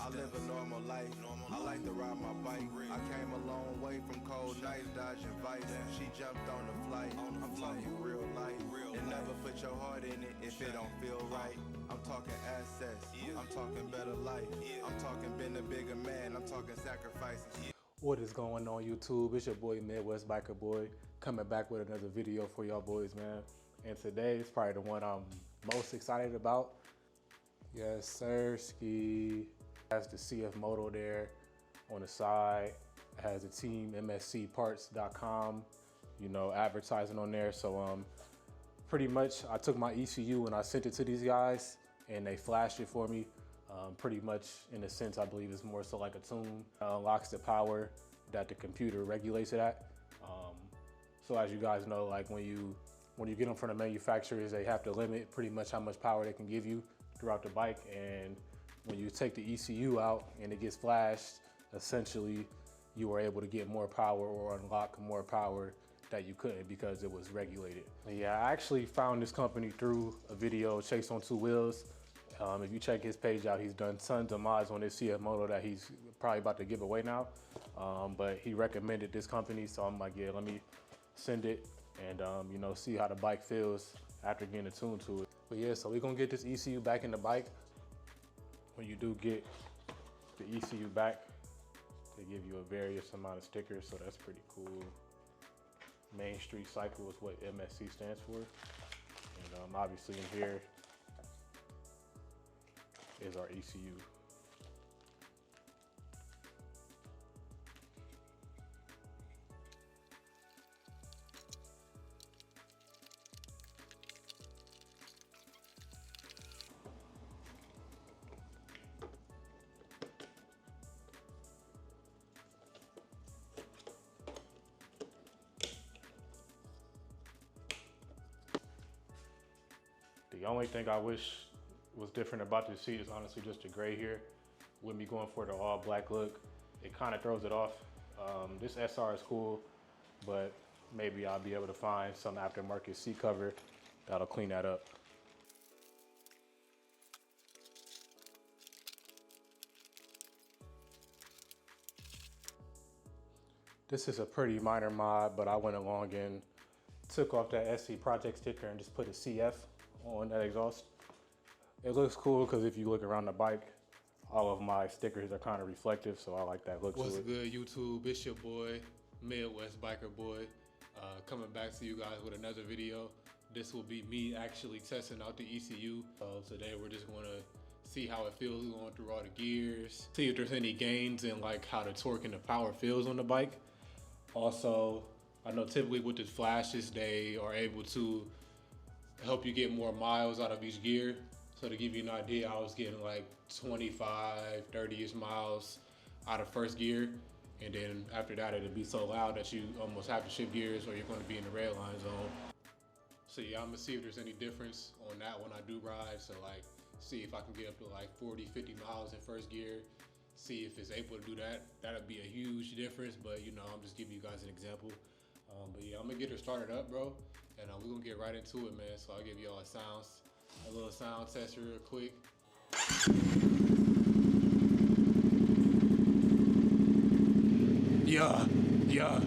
I live a normal life. I like to ride my bike. I came a long way from cold nights dodging vice. She jumped on the flight. I'm talking real life. And never put your heart in it if it don't feel right. I'm talking assets. I'm talking better life. I'm talking being a bigger man. I'm talking sacrifices. What is going on YouTube? It's your boy Midwest Biker Boy coming back with another video for y'all boys, man. And today is probably the one I'm most excited about. Yes, sir, ski. Has the CFMOTO there on the side. It has the team MSCparts.com, you know, advertising on there. So pretty much I took my ECU and I sent it to these guys and they flashed it for me. Pretty much in a sense, I believe it's more so like a tune. Unlocks the power that the computer regulates it at. So as you guys know, like when you get them from the manufacturers, they have to limit pretty much how much power they can give you throughout the bike. And when you take the ECU out and it gets flashed, essentially you are able to get more power or unlock more power that you couldn't because it was regulated. Yeah, I actually found this company through a video, Chase on Two Wheels. If you check his page out, he's done tons of mods on this CFMOTO that he's probably about to give away now. But he recommended this company, so I'm like, yeah, let me send it and you know, see how the bike feels after getting attuned to it. But yeah, so we're gonna get this ECU back in the bike. When you do get the ECU back, they give you a various amount of stickers, so that's pretty cool. Main Street Cycle is what MSC stands for. And obviously in here is our ECU. The only thing I wish was different about this seat is honestly just the gray here. With me going for the all black look, it kind of throws it off. This SR is cool, but maybe I'll be able to find some aftermarket seat cover that'll clean that up. This is a pretty minor mod, but I went along and took off that SC Project sticker and just put a CF on that exhaust. It looks cool because if you look around the bike, all of my stickers are kind of reflective, so I like that look to it. What's good, YouTube? It's your boy, Midwest Biker Boy, coming back to you guys with another video. This will be me actually testing out the ECU. Today we're just gonna see how it feels going through all the gears, see if there's any gains in like how the torque and the power feels on the bike. Also, I know typically with the flashes, they are able to help you get more miles out of each gear. So to give you an idea, I was getting like 25, 30-ish miles out of first gear. And then after that, it'll be so loud that you almost have to shift gears or you're gonna be in the red line zone. So yeah, I'm gonna see if there's any difference on that when I do ride. So like, see if I can get up to like 40, 50 miles in first gear. See if it's able to do that. That'd be a huge difference, but you know, I'm just giving you guys an example. But yeah, I'm gonna get her started up, bro. And we're gonna get right into it, man. So I'll give y'all a little sound test real quick. Yeah, yeah.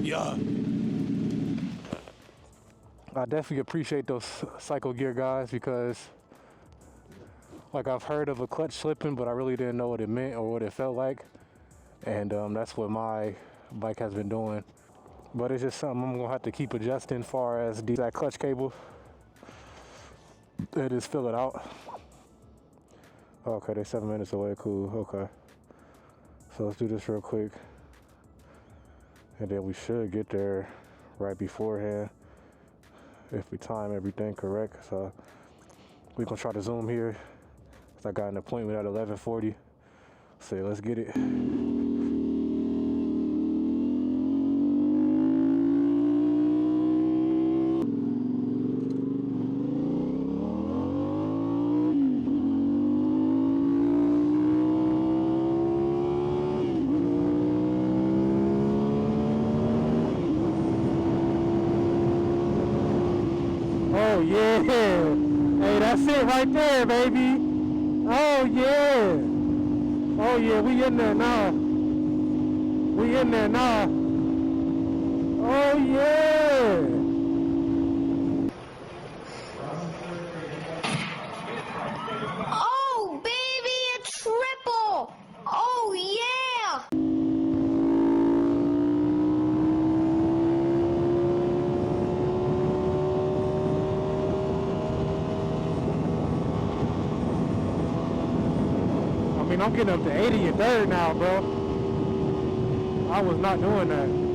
Yeah. I definitely appreciate those cycle gear guys because like I've heard of a clutch slipping, but I really didn't know what it meant or what it felt like. And that's what my bike has been doing. But it's just something I'm gonna have to keep adjusting as far as that clutch cable. And just fill it out. Okay, they're 7 minutes away, cool, okay. So let's do this real quick. And then we should get there right beforehand if we time everything correct. So we're gonna try to zoom here. I got an appointment at 11:40. So let's get it. Oh yeah. Hey, that's it right there, baby. Oh yeah. Oh yeah, we in there now. We in there now. Oh yeah. Oh, baby, a triple! Oh, yeah! I mean, I'm getting up to 80 and third now, bro. I was not doing that.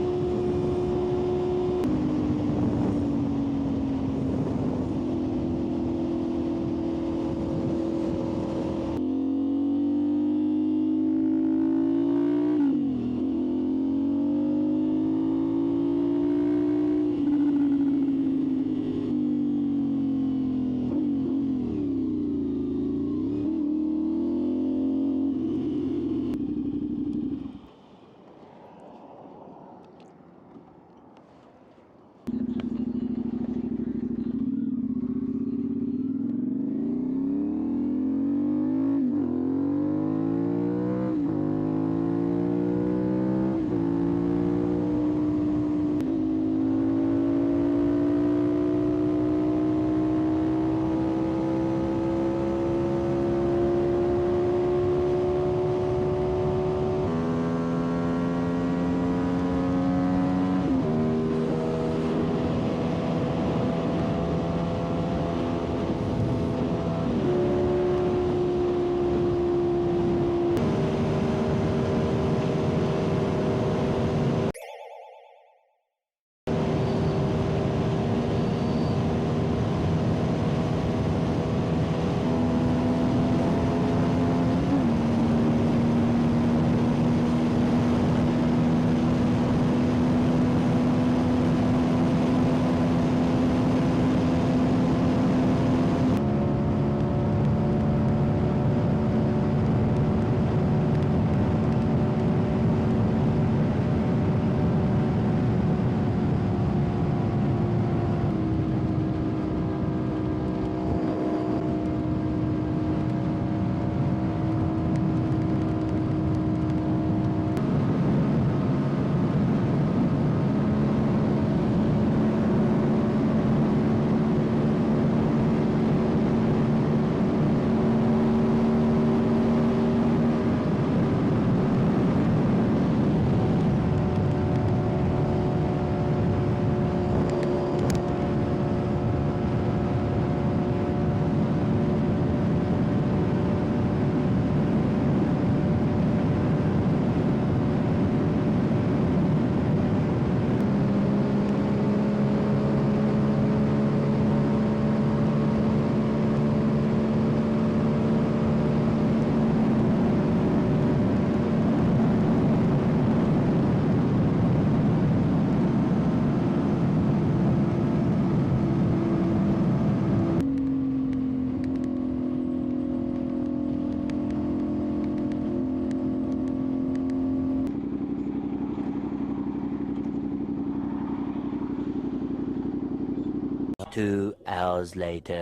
Two hours later.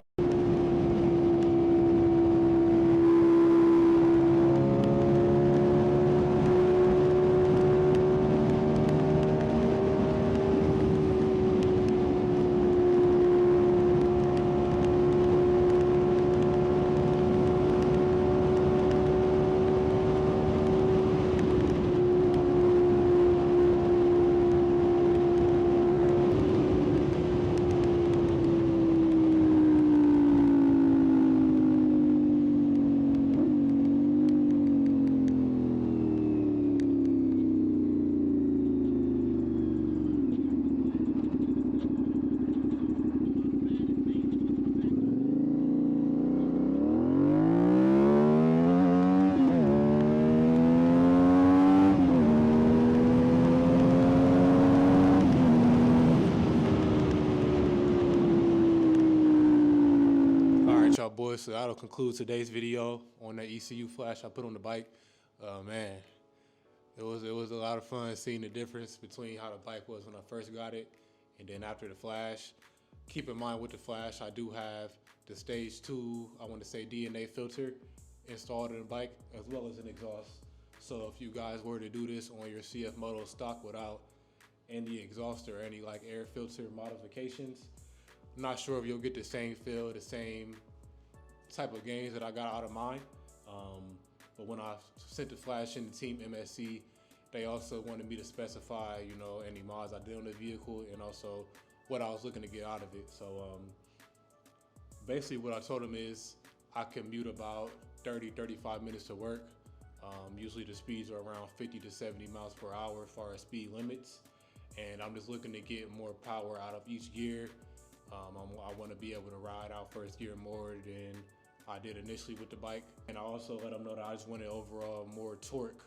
Y'all boys, so that'll conclude today's video on that ECU flash I put on the bike. Man, it was a lot of fun seeing the difference between how the bike was when I first got it and then after the flash. Keep in mind with the flash, I do have the stage 2, I want to say DNA filter installed in the bike, as well as an exhaust. So if you guys were to do this on your CFMOTO stock without any exhaust or any like air filter modifications, I'm not sure if you'll get the same feel, the same type of gains that I got out of mine. But when I sent the flash in to Team MSC, they also wanted me to specify, you know, any mods I did on the vehicle and also what I was looking to get out of it. So basically what I told them is I commute about 30-35 minutes to work. Usually the speeds are around 50 to 70 miles per hour as far as speed limits. And I'm just looking to get more power out of each gear. I want to be able to ride out first gear more than I did initially with the bike. And I also let them know that I just wanted overall more torque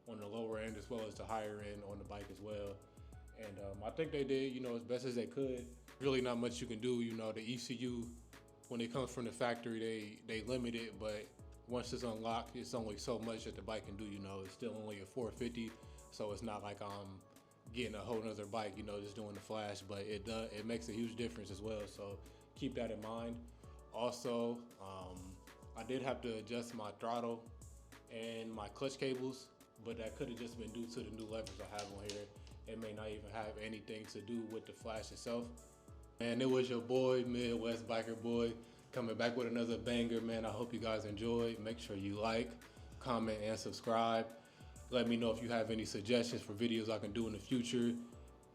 on the lower end as well as the higher end on the bike as well. And I think they did, you know, as best as they could. Really not much you can do, you know, the ECU, when it comes from the factory, they limit it, but once it's unlocked, it's only so much that the bike can do, you know. It's still only a 450, so it's not like I'm getting a whole nother bike, you know, just doing the flash, but it makes a huge difference as well, so keep that in mind. Also, I did have to adjust my throttle and my clutch cables, but that could have just been due to the new levers I have on here. It may not even have anything to do with the flash itself. And it was your boy, Midwest Biker Boy, coming back with another banger, man. I hope you guys enjoyed. Make sure you like, comment, and subscribe. Let me know if you have any suggestions for videos I can do in the future,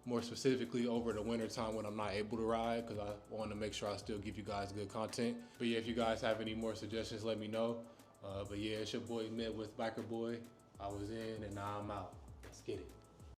more specifically over the winter time when I'm not able to ride, because I want to make sure I still give you guys good content. But yeah, if you guys have any more suggestions, let me know. But yeah, it's your boy, Midwest Biker Boy. I was in and now I'm out. Let's get it.